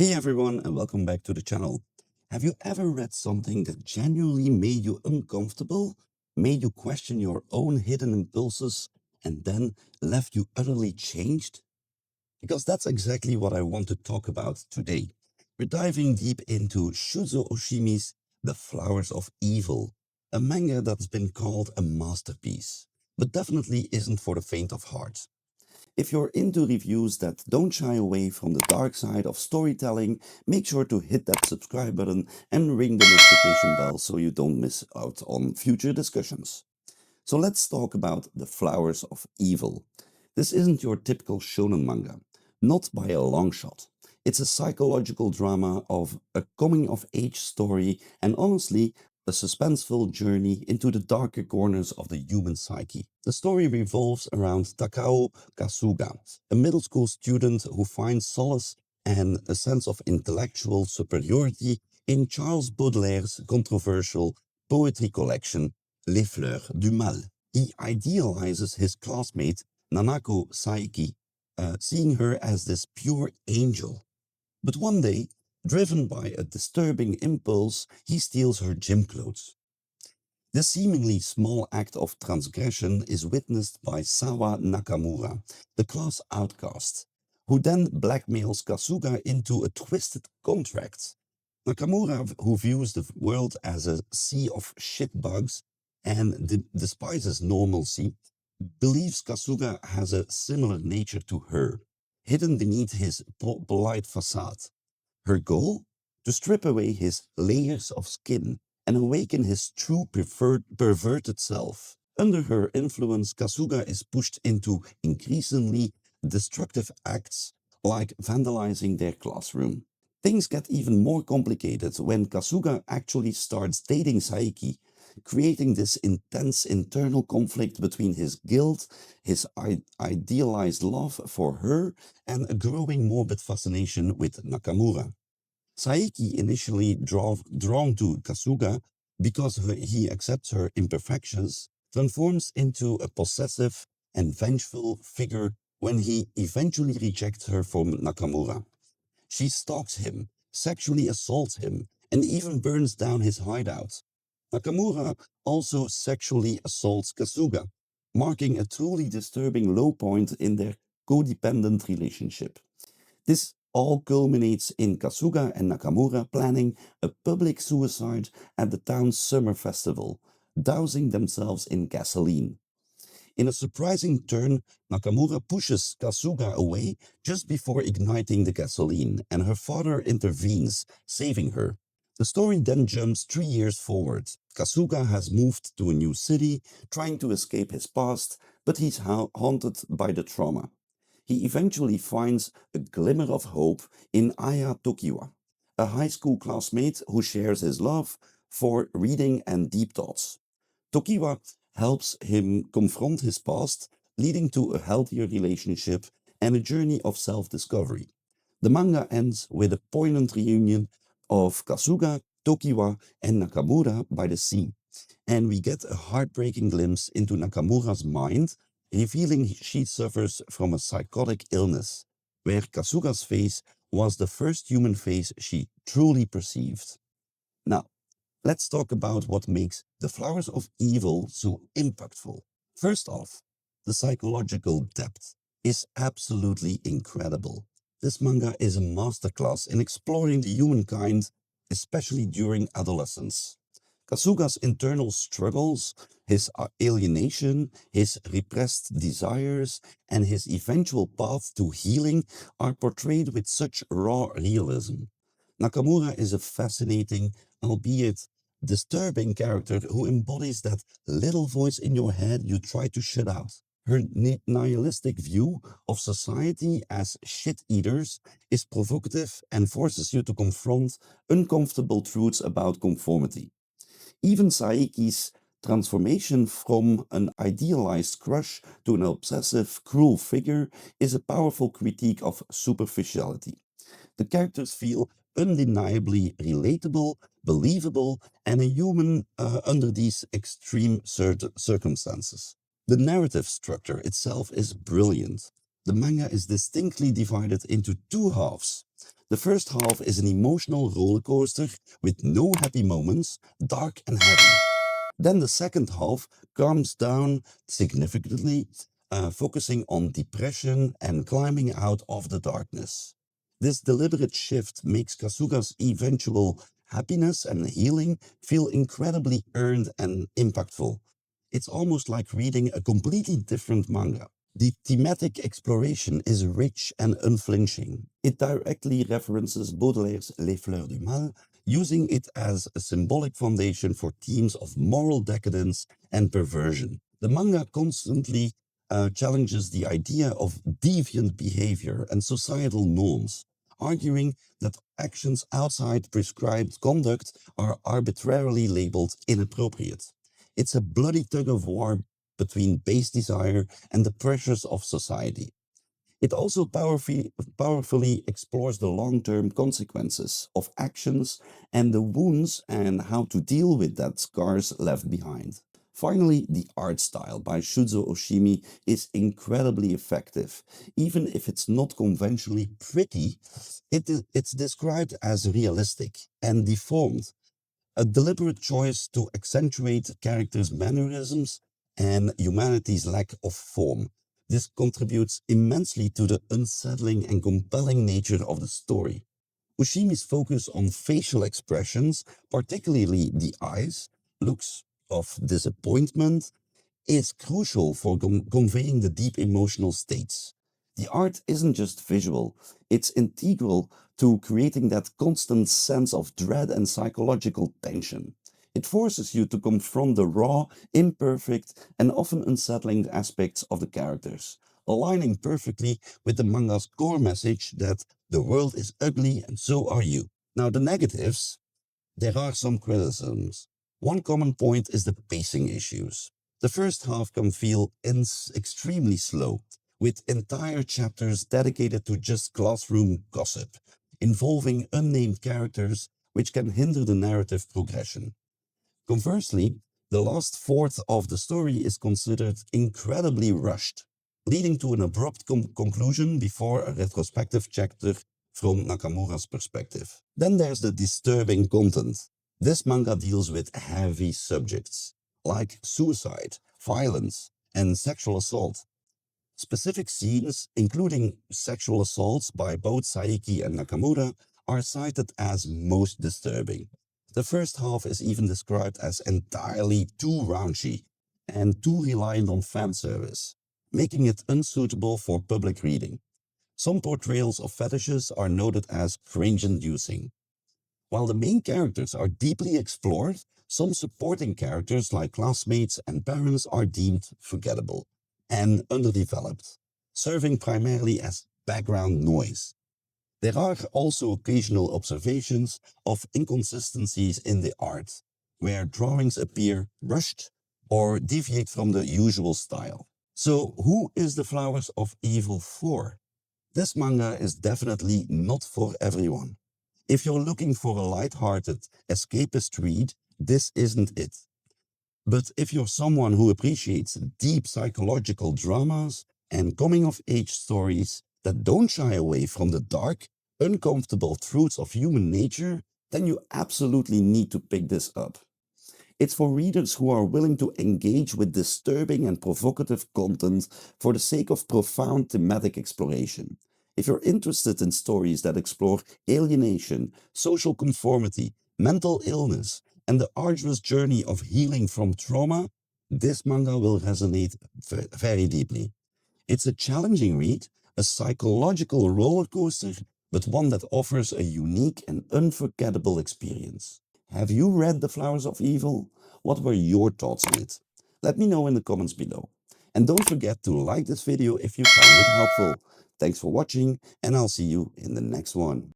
Hey everyone, and welcome back to the channel. Have you ever read something that genuinely made you uncomfortable, made you question your own hidden impulses, and then left you utterly changed? Because that's exactly what I want to talk about today. We're diving deep into Shuzo Oshimi's The Flowers of Evil, a manga that's been called a masterpiece, but definitely isn't for the faint of heart. If you're into reviews that don't shy away from the dark side of storytelling, make sure to hit that subscribe button and ring the notification bell so you don't miss out on future discussions. So let's talk about The Flowers of Evil. This isn't your typical shonen manga, not by a long shot. It's a psychological drama of a coming-of-age story and honestly, a suspenseful journey into the darker corners of the human psyche. The story revolves around Takao Kasuga, a middle school student who finds solace and a sense of intellectual superiority in Charles Baudelaire's controversial poetry collection Les Fleurs du Mal. He idealizes his classmate Nanako Saeki, seeing her as this pure angel. But one day, driven by a disturbing impulse, he steals her gym clothes. This seemingly small act of transgression is witnessed by Sawa Nakamura, the class outcast, who then blackmails Kasuga into a twisted contract. Nakamura, who views the world as a sea of shitbugs and despises normalcy, believes Kasuga has a similar nature to her, hidden beneath his polite facade. Her goal? To strip away his layers of skin and awaken his true perverted self. Under her influence, Kasuga is pushed into increasingly destructive acts like vandalizing their classroom. Things get even more complicated when Kasuga actually starts dating Saeki, creating this intense internal conflict between his guilt, his idealized love for her, and a growing morbid fascination with Nakamura. Saeki, initially drawn to Kasuga because he accepts her imperfections, transforms into a possessive and vengeful figure when he eventually rejects her from Nakamura. She stalks him, sexually assaults him, and even burns down his hideout. Nakamura also sexually assaults Kasuga, marking a truly disturbing low point in their codependent relationship. This all culminates in Kasuga and Nakamura planning a public suicide at the town's summer festival, dousing themselves in gasoline. In a surprising turn, Nakamura pushes Kasuga away just before igniting the gasoline, and her father intervenes, saving her. The story then jumps 3 years forward. Kasuga has moved to a new city, trying to escape his past, but he's haunted by the trauma. He eventually finds a glimmer of hope in Aya Tokiwa, a high school classmate who shares his love for reading and deep thoughts. Tokiwa helps him confront his past, leading to a healthier relationship and a journey of self-discovery. The manga ends with a poignant reunion of Kasuga, Tokiwa, and Nakamura by the sea, and we get a heartbreaking glimpse into Nakamura's mind, revealing she suffers from a psychotic illness, where Kasuga's face was the first human face she truly perceived. Now, let's talk about what makes The Flowers of Evil so impactful. First off, the psychological depth is absolutely incredible. This manga is a masterclass in exploring the humankind, especially during adolescence. Kasuga's internal struggles, his alienation, his repressed desires, and his eventual path to healing are portrayed with such raw realism. Nakamura is a fascinating, albeit disturbing character who embodies that little voice in your head you try to shut out. Her nihilistic view of society as shit-eaters is provocative and forces you to confront uncomfortable truths about conformity. Even Saeki's transformation from an idealized crush to an obsessive, cruel figure is a powerful critique of superficiality. The characters feel undeniably relatable, believable, and human under these extreme circumstances. The narrative structure itself is brilliant. The manga is distinctly divided into two halves. The first half is an emotional roller coaster with no happy moments, dark and heavy. Then the second half calms down significantly, focusing on depression and climbing out of the darkness. This deliberate shift makes Kasuga's eventual happiness and healing feel incredibly earned and impactful. It's almost like reading a completely different manga. The thematic exploration is rich and unflinching. It directly references Baudelaire's Les Fleurs du Mal, using it as a symbolic foundation for themes of moral decadence and perversion. The manga constantly challenges the idea of deviant behavior and societal norms, arguing that actions outside prescribed conduct are arbitrarily labeled inappropriate. It's a bloody tug of war between base desire and the pressures of society. It also powerfully explores the long-term consequences of actions and the wounds and how to deal with that scars left behind. Finally, the art style by Shuzo Oshimi is incredibly effective. Even if it's not conventionally pretty, it's described as realistic and deformed, a deliberate choice to accentuate characters' mannerisms and humanity's lack of form. This contributes immensely to the unsettling and compelling nature of the story. Ushimi's focus on facial expressions, particularly the eyes, looks of disappointment, is crucial for conveying the deep emotional states. The art isn't just visual, it's integral to creating that constant sense of dread and psychological tension. It forces you to confront the raw, imperfect, and often unsettling aspects of the characters, aligning perfectly with the manga's core message that the world is ugly and so are you. Now, the negatives, there are some criticisms. One common point is the pacing issues. The first half can feel extremely slow, with entire chapters dedicated to just classroom gossip, involving unnamed characters, which can hinder the narrative progression. Conversely, the last fourth of the story is considered incredibly rushed, leading to an abrupt conclusion before a retrospective chapter from Nakamura's perspective. Then there's the disturbing content. This manga deals with heavy subjects like suicide, violence, and sexual assault. Specific scenes, including sexual assaults by both Saeki and Nakamura, are cited as most disturbing. The first half is even described as entirely too raunchy and too reliant on fan service, making it unsuitable for public reading. Some portrayals of fetishes are noted as cringe-inducing. While the main characters are deeply explored, some supporting characters like classmates and parents are deemed forgettable and underdeveloped, serving primarily as background noise. There are also occasional observations of inconsistencies in the art, where drawings appear rushed or deviate from the usual style. So, who is The Flowers of Evil for? This manga is definitely not for everyone. If you're looking for a light-hearted, escapist read, this isn't it. But if you're someone who appreciates deep psychological dramas and coming-of-age stories that don't shy away from the dark, uncomfortable truths of human nature, then you absolutely need to pick this up. It's for readers who are willing to engage with disturbing and provocative content for the sake of profound thematic exploration. If you're interested in stories that explore alienation, social conformity, mental illness, and the arduous journey of healing from trauma, this manga will resonate very deeply. It's a challenging read, a psychological roller coaster, but one that offers a unique and unforgettable experience. Have you read The Flowers of Evil? What were your thoughts on it? Let me know in the comments below. And don't forget to like this video if you found it helpful. Thanks for watching, and I'll see you in the next one.